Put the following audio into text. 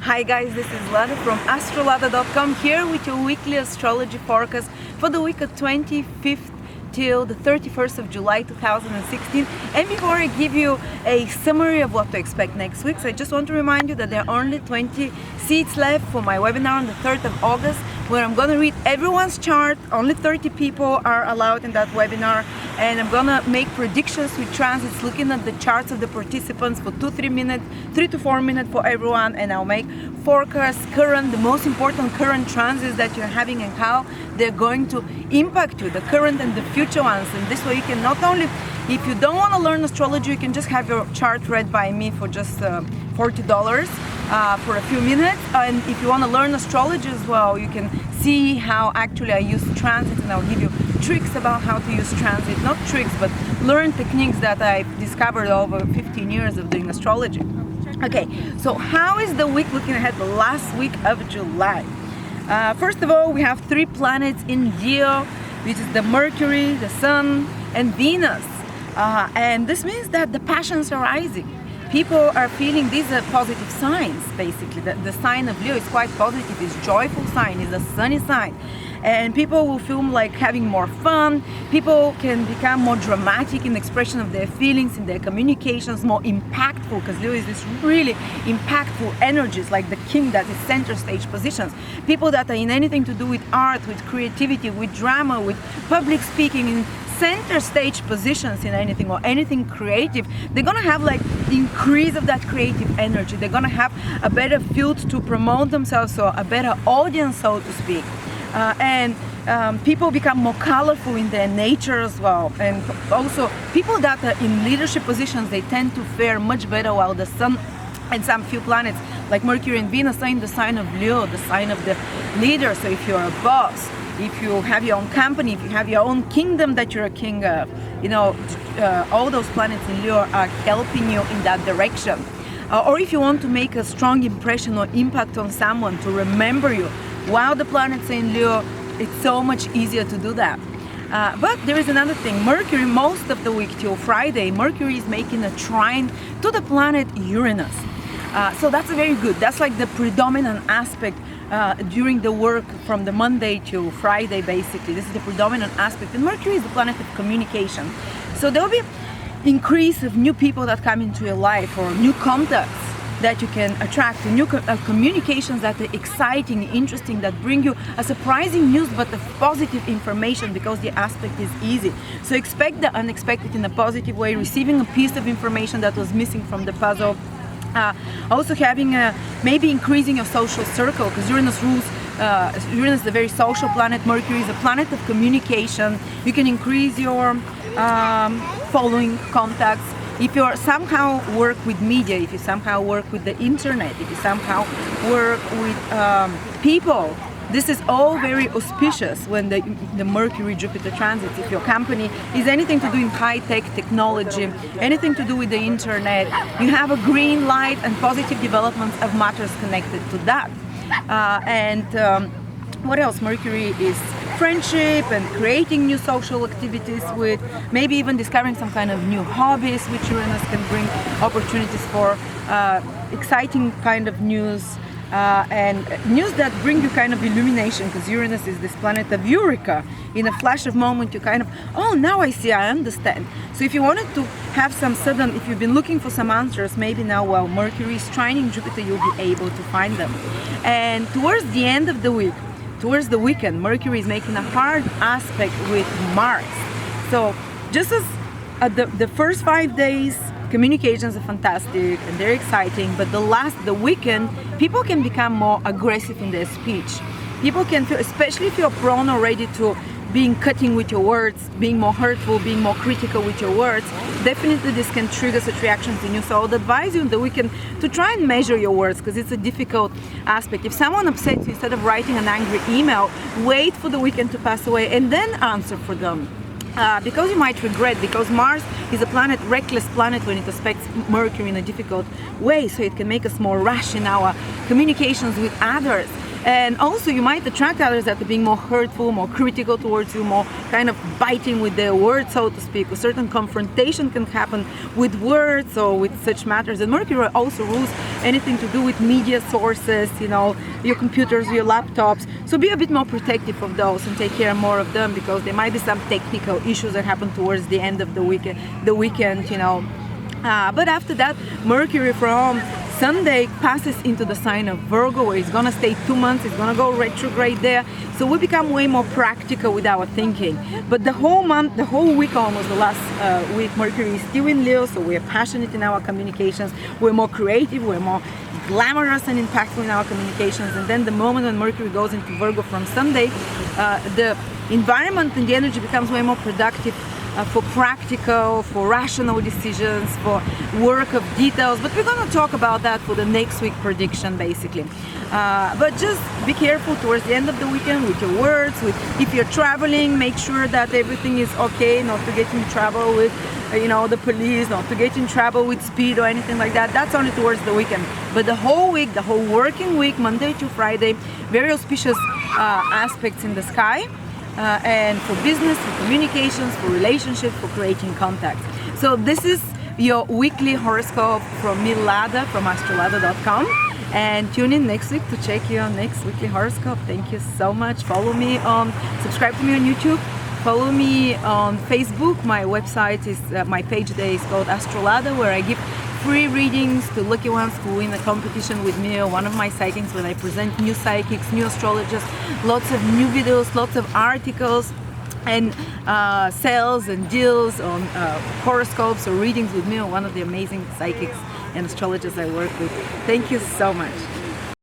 Hi guys, this is Lada from Astrolada.com here with your weekly astrology forecast for the week of 25th till the 31st of July 2016. And before I give you a summary of what to expect next week, so I just want to remind you that there are only 20 seats left for my webinar on the 3rd of August, where I'm going to read everyone's chart. Only 30 people are allowed in that webinar, and I'm going to make predictions with transits, looking at the charts of the participants for 3 to 4 minutes for everyone, and I'll make forecasts, the most important current transits that you're having and how they're going to impact you, the current and the future ones. And this way you can not only, if you don't want to learn astrology, you can just have your chart read by me for just $40 for a few minutes. And if you want to learn astrology as well, you can see how actually I use transits, and I'll give you tricks about how to use transit. Not tricks, but learn techniques that I've discovered over 15 years of doing astrology. Okay, so how is the week looking ahead, the last week of July? First of all, we have 3 planets in Leo, which is the Mercury, the Sun, and Venus. And this means that the passions are rising. People are feeling, these are positive signs, basically. The sign of Leo is quite positive, it's a joyful sign, it's a sunny sign. And people will feel like having more fun. People can become more dramatic in the expression of their feelings, in their communications, more impactful, because Leo is this really impactful energies, like the king that is center stage positions. People that are in anything to do with art, with creativity, with drama, with public speaking, in center stage positions in anything or anything creative, they're gonna have like increase of that creative energy. They're gonna have a better field to promote themselves, so a better audience, so to speak. People become more colorful in their nature as well. And also people that are in leadership positions, they tend to fare much better, while the Sun and some few planets like Mercury and Venus are in the sign of Leo, the sign of the leader. So if you're a boss, if you have your own company, if you have your own kingdom that you're a king of, all those planets in Leo are helping you in that direction. Or if you want to make a strong impression or impact on someone to remember you while the planets are in Leo, it's so much easier to do that. But there is another thing. Mercury, most of the week till Friday, Mercury is making a trine to the planet Uranus. So that's very good. That's like the predominant aspect during the work from the Monday to Friday, basically. This is the predominant aspect. And Mercury is the planet of communication. So there will be increase of new people that come into your life, or new contacts that you can attract, new communications that are exciting, interesting, that bring you a surprising news, but of positive information, because the aspect is easy. So expect the unexpected in a positive way, receiving a piece of information that was missing from the puzzle. Also having maybe increasing your social circle, because Uranus rules, Uranus is a very social planet. Mercury is a planet of communication. You can increase your following contacts. If you somehow work with media, if you somehow work with the internet, if you somehow work with people, this is all very auspicious when the Mercury-Jupiter transits. If your company is anything to do in high-tech technology, anything to do with the internet, you have a green light and positive developments of matters connected to that. What else? Mercury is friendship and creating new social activities, with maybe even discovering some kind of new hobbies, which Uranus can bring opportunities for, exciting kind of news. And news that bring you kind of illumination, because Uranus is this planet of eureka. In a flash of moment you kind of, oh, now I see, I understand. So if you wanted to have some sudden, if you've been looking for some answers, maybe now while Mercury is trining Jupiter, you'll be able to find them. And towards the end of the week, towards the weekend, Mercury is making a hard aspect with Mars. So just as the first 5 days, communications are fantastic and they're exciting, but the weekend, people can become more aggressive in their speech. People can feel, especially if you're prone already to being cutting with your words, being more hurtful, being more critical with your words, definitely this can trigger such reactions in you. So I would advise you in the weekend to try and measure your words, because it's a difficult aspect. If someone upsets you, instead of writing an angry email, wait for the weekend to pass away and then answer for them. Because you might regret, because Mars is a planet, reckless planet when it aspects Mercury in a difficult way, so it can make us more rash in our communications with others. And also you might attract others that are being more hurtful, more critical towards you, more kind of biting with their words, so to speak. A certain confrontation can happen with words or with such matters. And Mercury also rules anything to do with media sources, you know, your computers, your laptops. So be a bit more protective of those and take care more of them, because there might be some technical issues that happen towards the end of the weekend, you know. But after that, Mercury from Sunday passes into the sign of Virgo, where it's gonna stay 2 months. It's gonna go retrograde there, so we become way more practical with our thinking. But the whole month, the whole week, almost the last week, Mercury is still in Leo, so we're passionate in our communications. We're more creative. We're more glamorous and impactful in our communications. And then the moment when Mercury goes into Virgo from Sunday, the environment and the energy becomes way more productive. For practical, for rational decisions, for work of details, but we're going to talk about that for the next week prediction, basically. But just be careful towards the end of the weekend with your words. If you're traveling, make sure that everything is okay, not to get in trouble with you know, the police, not to get in trouble with speed or anything like that. That's only towards the weekend. But the whole week, the whole working week, Monday to Friday, very auspicious aspects in the sky. And for business, for communications, for relationships, for creating contacts. So this is your weekly horoscope from me, Lada, from Astrolada.com. And tune in next week to check your next weekly horoscope. Thank you so much. Follow me on, subscribe to me on YouTube. Follow me on Facebook. My website is, my page there is called Astrolada, where I give free readings to lucky ones who win a competition with me or one of my psychics, when I present new psychics, new astrologers, lots of new videos, lots of articles, and sales and deals on horoscopes or readings with me or one of the amazing psychics and astrologers I work with. Thank you so much.